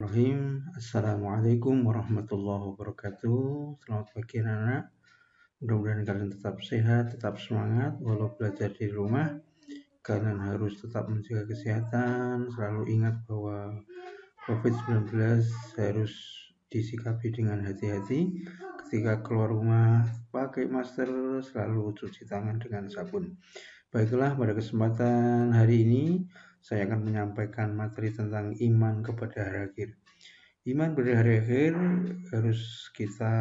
Bismillahirrahmanirrahim. Assalamualaikum warahmatullahi wabarakatuh. Selamat pagi anak-anak. Mudah-mudahan kalian tetap sehat, tetap semangat walau belajar di rumah. Kalian harus tetap menjaga kesehatan, selalu ingat bahwa COVID-19 harus disikapi dengan hati-hati. Ketika keluar rumah, pakai masker, selalu cuci tangan dengan sabun. Baiklah, pada kesempatan hari ini saya akan menyampaikan materi tentang iman kepada hari akhir. Iman pada hari akhir harus kita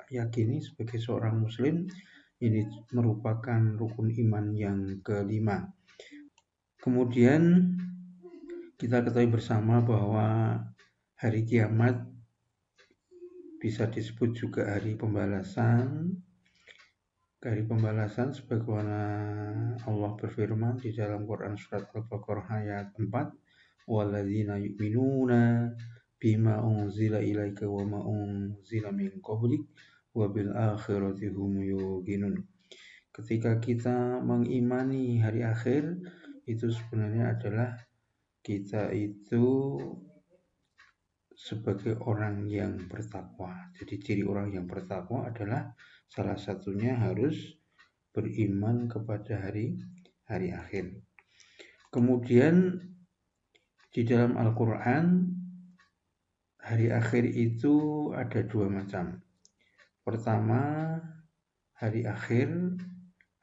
yakini sebagai seorang muslim. Ini merupakan rukun iman yang kelima. Kemudian kita ketahui bersama bahwa hari kiamat bisa disebut juga hari pembalasan. Hari pembalasan sebagaimana Allah berfirman di dalam Quran surat Al-Baqarah ayat 4, walladzina yu'minuna bima unzila ilaika wa ma unzila min qablik wa bil akhirati hum yuqinun. Ketika kita mengimani hari akhir, itu sebenarnya adalah kita itu sebagai orang yang bertakwa. Jadi ciri orang yang bertakwa adalah salah satunya harus beriman kepada hari akhir. Kemudian di dalam Al-Quran hari akhir itu ada dua macam. Pertama, hari akhir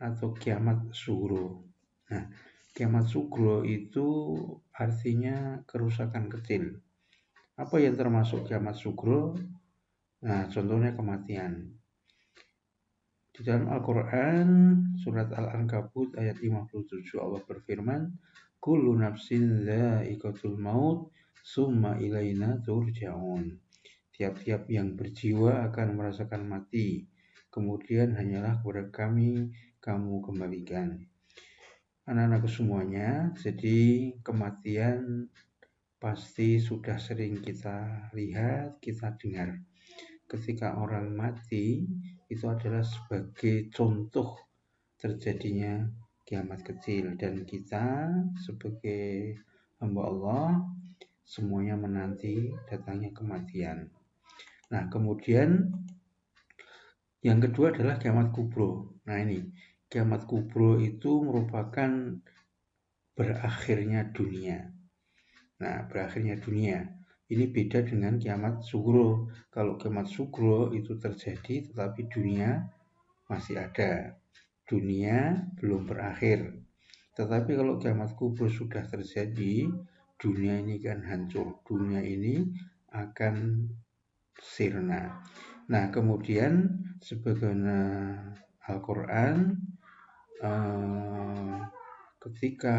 atau kiamat sugro. Nah, kiamat sugro itu artinya kerusakan kecil. Apa yang termasuk kiamat sugro? Nah, contohnya kematian. Di dalam Al-Quran, surat Al-Ankabut ayat 57, Allah berfirman, kullu nafsin dha'iqatul maut, summa ilaina turja'un. Tiap-tiap yang berjiwa akan merasakan mati, kemudian hanyalah kepada kami kamu kembalikan. Anak-anakku semuanya, jadi kematian pasti sudah sering kita lihat, kita dengar. Ketika orang mati, itu adalah sebagai contoh terjadinya kiamat kecil. Dan kita sebagai hamba Allah, semuanya menanti datangnya kematian. Nah, kemudian yang kedua adalah kiamat kubro. Nah ini, kiamat kubro itu merupakan berakhirnya dunia. Nah, berakhirnya dunia. Ini beda dengan kiamat sugro. Kalau kiamat sugro itu terjadi tetapi dunia masih ada. Dunia belum berakhir. Tetapi kalau kiamat kubro sudah terjadi, dunia ini kan hancur. Dunia ini akan sirna. Nah, kemudian sebagaimana Al-Quran, ketika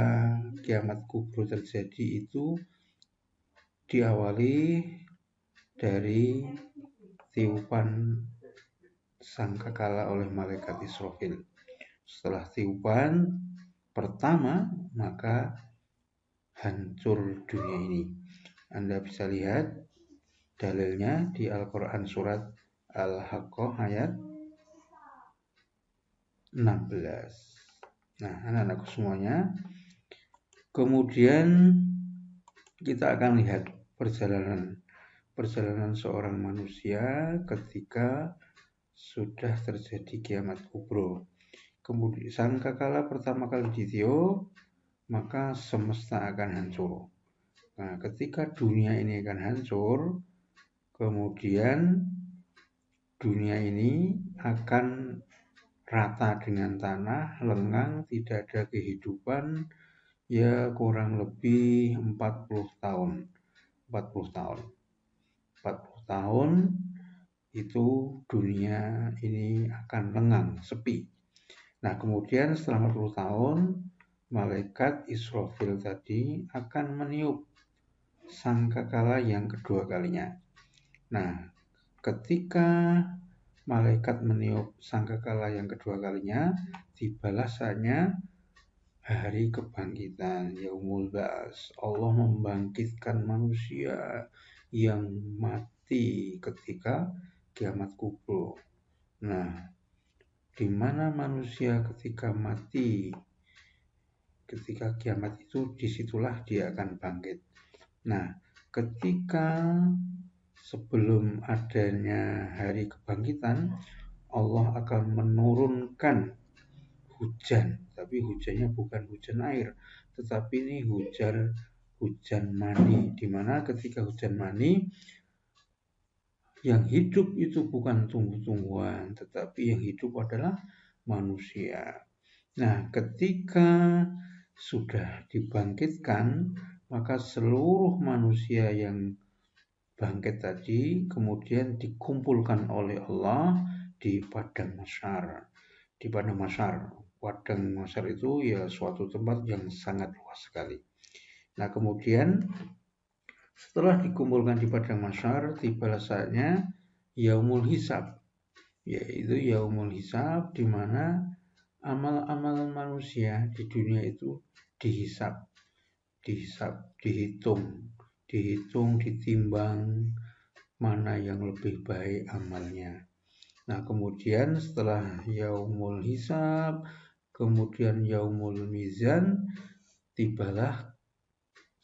kiamat kubro terjadi itu diawali dari tiupan sangkakala oleh malaikat Israfil. Setelah tiupan pertama, maka hancur dunia ini. Anda bisa lihat dalilnya di Al-Quran surat Al-Haqqah ayat 16. Nah, anak-anakku semuanya, kemudian kita akan lihat perjalanan seorang manusia ketika sudah terjadi kiamat kubro. Kemudian sangkakala pertama kali ditiup, maka semesta akan hancur. Nah, ketika dunia ini akan hancur, kemudian dunia ini akan rata dengan tanah, lengang, tidak ada kehidupan, ya kurang lebih 40 tahun. 40 tahun itu dunia ini akan lengang, sepi. Nah, kemudian setelah 40 tahun, malaikat Israfil tadi akan meniup sangkakala yang kedua kalinya. Nah, ketika malaikat meniup sangkakala yang kedua kalinya, tibalah saatnya hari kebangkitan, Yaumul Ba'ats. Allah membangkitkan manusia yang mati ketika kiamat kubro. Nah, di mana manusia ketika mati, ketika kiamat itu, disitulah dia akan bangkit. Nah, ketika sebelum adanya hari kebangkitan, Allah akan menurunkan hujan, tapi hujannya bukan hujan air, tetapi ini hujan mani, di mana ketika hujan mani yang hidup itu bukan tumbuh-tumbuhan, tetapi yang hidup adalah manusia. Nah, ketika sudah dibangkitkan, maka seluruh manusia yang bangkit tadi kemudian dikumpulkan oleh Allah di padang mahsyar. Di padang mahsyar. Padang mahsyar itu ya suatu tempat yang sangat luas sekali. Nah, kemudian setelah dikumpulkan di padang mahsyar, tibalah saatnya yaumul hisab, yaitu yaumul hisab di mana amal-amal manusia di dunia itu dihisab, dihitung, ditimbang mana yang lebih baik amalnya. Nah, kemudian setelah yaumul hisab, kemudian yaumul mizan, tibalah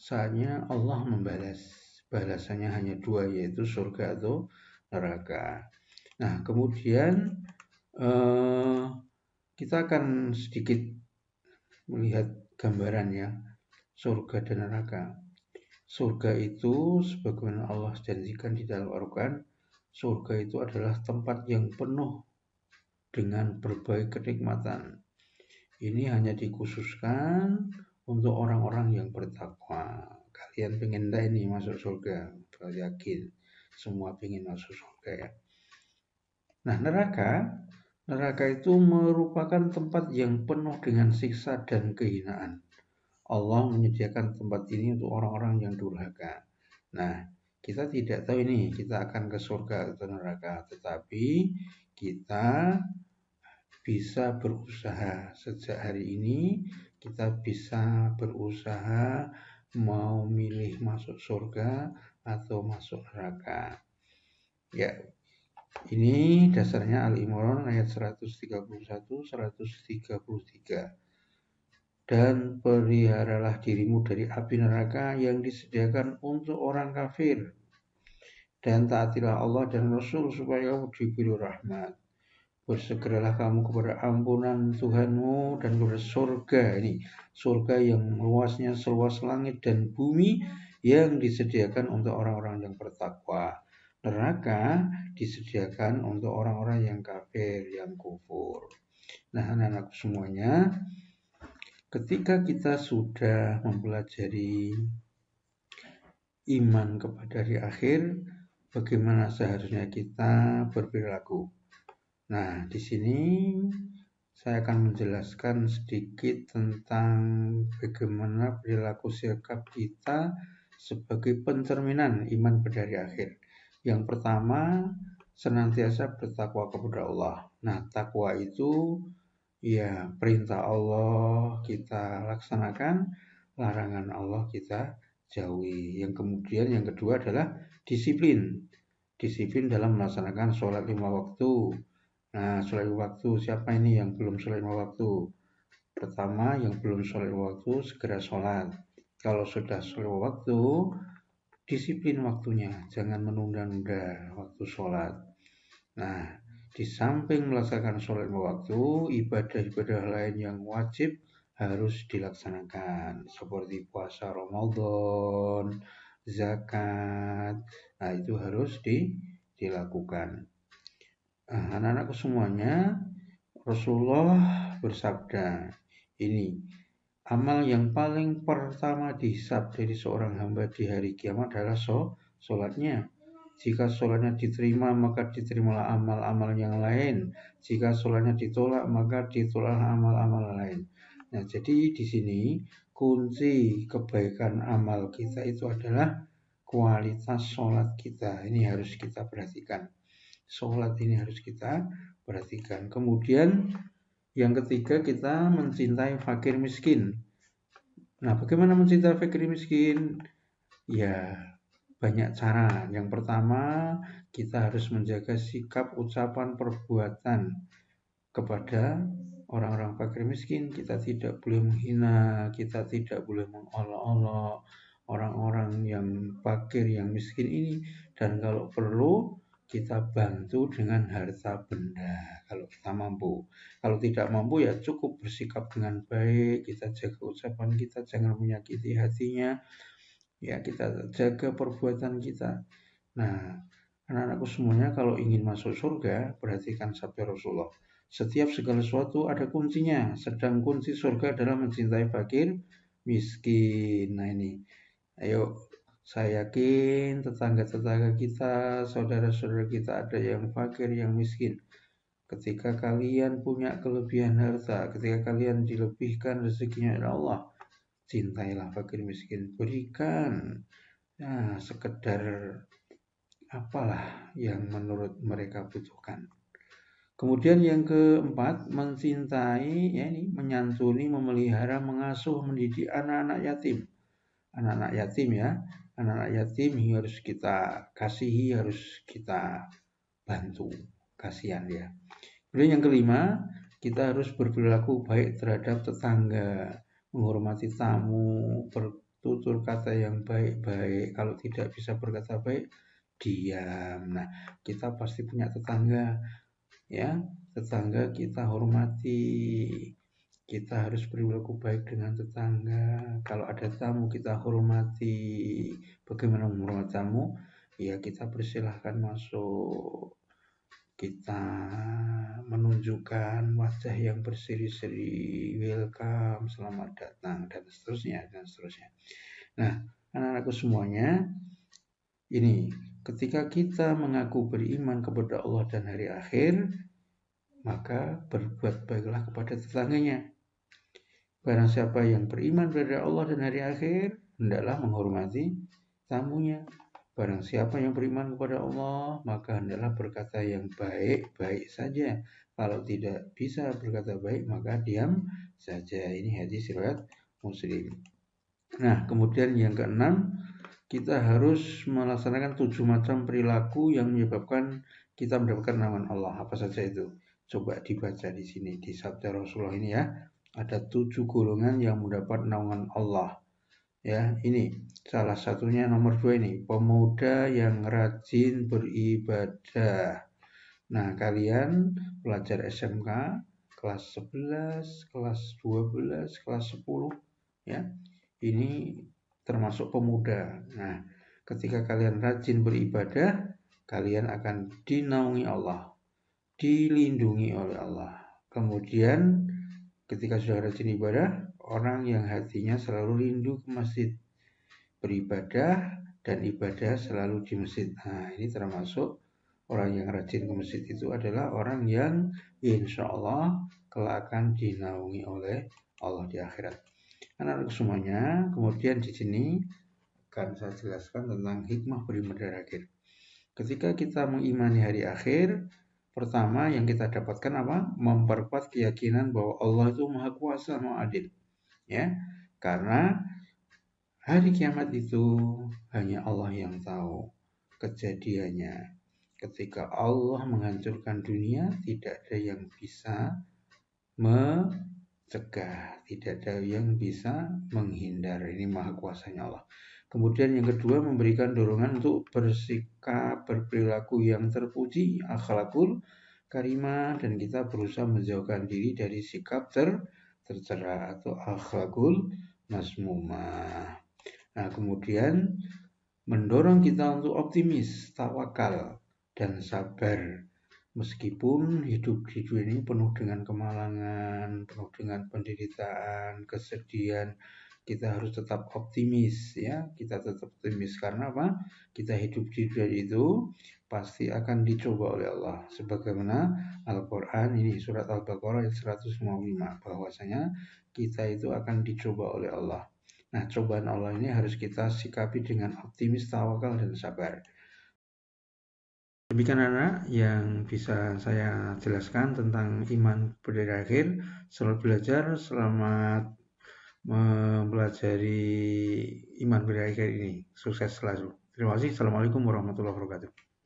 saatnya Allah membalas. Balasannya hanya dua, yaitu surga atau neraka. Nah, kemudian kita akan sedikit melihat gambarannya surga dan neraka. Surga itu sebagaimana Allah janjikan di dalam Al-Quran, surga itu adalah tempat yang penuh dengan berbagai kenikmatan. Ini hanya dikhususkan untuk orang-orang yang bertakwa. Kalian pengen dah ini masuk surga? Saya yakin semua pengen masuk surga ya. Nah, neraka itu merupakan tempat yang penuh dengan siksa dan kehinaan. Allah menyediakan tempat ini untuk orang-orang yang durhaka. Nah, kita tidak tahu ini kita akan ke surga atau neraka, tetapi kita bisa berusaha. Sejak hari ini kita bisa berusaha mau milih masuk surga atau masuk neraka. Ya, ini dasarnya Al-Imran ayat 131, 133. Dan peliharalah dirimu dari api neraka yang disediakan untuk orang kafir. Dan taatilah Allah dan Rasul supaya kamu diberi rahmat. Bersegeralah kamu kepada ampunan Tuhanmu dan kepada surga ini. Surga yang luasnya seluas langit dan bumi yang disediakan untuk orang-orang yang bertakwa. Neraka disediakan untuk orang-orang yang kafir, yang kufur. Nah, anak-anakku semuanya, ketika kita sudah mempelajari iman kepada hari akhir, bagaimana seharusnya kita berperilaku. Nah, di sini saya akan menjelaskan sedikit tentang bagaimana perilaku sikap kita sebagai pencerminan iman pada hari akhir. Yang pertama, senantiasa bertakwa kepada Allah. Nah, takwa itu ya perintah Allah kita laksanakan, larangan Allah kita jauhi. Yang kemudian yang kedua adalah disiplin. Disiplin dalam melaksanakan sholat 5 waktu. Nah, sholat 5 waktu, siapa ini yang belum sholat 5 waktu? Pertama, yang belum sholat 5 waktu, segera sholat. Kalau sudah sholat 5 waktu, disiplin waktunya, jangan menunda-nunda waktu sholat. Nah, di samping melaksanakan sholat 5 waktu, ibadah-ibadah lain yang wajib harus dilaksanakan, seperti puasa Ramadan, zakat. Nah, itu harus dilakukan. Nah, anak-anakku semuanya, Rasulullah bersabda, ini amal yang paling pertama dihisab dari seorang hamba di hari kiamat adalah sholatnya. Jika sholatnya diterima, maka diterimalah amal-amal yang lain. Jika sholatnya ditolak, maka ditolaklah amal-amal lain. Nah, jadi di sini kunci kebaikan amal kita itu adalah kualitas sholat kita. Ini harus kita perhatikan. Sholat ini harus kita perhatikan. Kemudian yang ketiga, kita mencintai fakir miskin. Nah, bagaimana mencintai fakir miskin? Ya, banyak cara. Yang pertama, kita harus menjaga sikap, ucapan, perbuatan kepada orang-orang fakir miskin. Kita tidak boleh menghina, kita tidak boleh mengolok-olok orang-orang yang fakir, yang miskin ini, dan kalau perlu kita bantu dengan harta benda kalau kita mampu. Kalau tidak mampu ya cukup bersikap dengan baik, kita jaga ucapan kita, jangan menyakiti hatinya, ya kita jaga perbuatan kita. Nah, anak-anakku semuanya kalau ingin masuk surga, perhatikan sabda Rasulullah. Setiap segala sesuatu ada kuncinya, sedang kunci surga adalah mencintai fakir, miskin. Nah ini, ayo saya yakin tetangga-tetangga kita, saudara-saudara kita ada yang fakir, yang miskin. Ketika kalian punya kelebihan harta, ketika kalian dilebihkan rezekinya oleh Allah, cintailah fakir miskin, berikan. Nah, sekedar apalah yang menurut mereka butuhkan. Kemudian yang keempat, mencintai, ya ini, menyantuni, memelihara, mengasuh, mendidik anak-anak yatim. Anak-anak yatim ya, anak-anak yatim harus kita kasihi, harus kita bantu, kasihan ya. Kemudian yang kelima, kita harus berperilaku baik terhadap tetangga, menghormati tamu, bertutur kata yang baik-baik. Kalau tidak bisa berkata baik, diam. Nah, kita pasti punya tetangga, ya. Tetangga kita hormati. Kita harus berperilaku baik dengan tetangga. Kalau ada tamu kita hormati. Bagaimana menghormati tamu? Ya kita persilahkan masuk. Kita menunjukkan wajah yang berseri-seri, welcome, selamat datang, dan seterusnya, dan seterusnya. Nah, anak-anakku semuanya, ini ketika kita mengaku beriman kepada Allah dan hari akhir, maka berbuat baiklah kepada tetangganya. Barang siapa yang beriman kepada Allah dan hari akhir, hendaklah menghormati tamunya. Barang siapa yang beriman kepada Allah, maka hendaklah berkata yang baik-baik saja. Kalau tidak bisa berkata baik, maka diam saja. Ini hadis riwayat Muslim. Nah, kemudian yang keenam, kita harus melaksanakan 7 macam perilaku yang menyebabkan kita mendapatkan naungan Allah. Apa saja itu? Coba dibaca di sini, di sabda Rasulullah ini ya. Ada 7 golongan yang mendapat naungan Allah. Ya, ini salah satunya nomor 2 ini, pemuda yang rajin beribadah. Nah, kalian pelajar SMK kelas 11, kelas 12, kelas 10 ya. Ini termasuk pemuda. Nah, ketika kalian rajin beribadah, kalian akan dinaungi Allah, dilindungi oleh Allah. Kemudian ketika sudah rajin ibadah, orang yang hatinya selalu rindu ke masjid, beribadah dan ibadah selalu di masjid. Nah, ini termasuk orang yang rajin ke masjid itu adalah orang yang insya Allah kelak akan dinaungi oleh Allah di akhirat. Anak-anak semuanya, kemudian di sini akan saya jelaskan tentang hikmah beriman dari akhir. Ketika kita mengimani hari akhir, pertama yang kita dapatkan apa? Memperkuat keyakinan bahwa Allah itu Maha Kuasa, Maha Adil. Ya, karena hari kiamat itu hanya Allah yang tahu kejadiannya. Ketika Allah menghancurkan dunia, tidak ada yang bisa mencegah, tidak ada yang bisa menghindar. Ini Maha Kuasanya Allah. Kemudian yang kedua, memberikan dorongan untuk bersikap, berperilaku yang terpuji, akhlakul karimah, dan kita berusaha menjauhkan diri dari sikap tercela atau akhlakul masmumah. Nah, kemudian mendorong kita untuk optimis, tawakal, dan sabar. Meskipun hidup di dunia ini penuh dengan kemalangan, penuh dengan penderitaan, kesedihan, kita harus tetap optimis ya. Kita tetap optimis karena apa? Kita hidup di dunia itu pasti akan dicoba oleh Allah. Sebagaimana Al-Qur'an ini surat Al-Baqarah ayat 155 bahwasanya kita itu akan dicoba oleh Allah. Nah, cobaan Allah ini harus kita sikapi dengan optimis, tawakal, dan sabar. Demikian anak yang bisa saya jelaskan tentang iman pada akhir. Selamat belajar, selamat mempelajari iman pada akhir ini. Sukses selalu. Terima kasih. Assalamualaikum warahmatullahi wabarakatuh.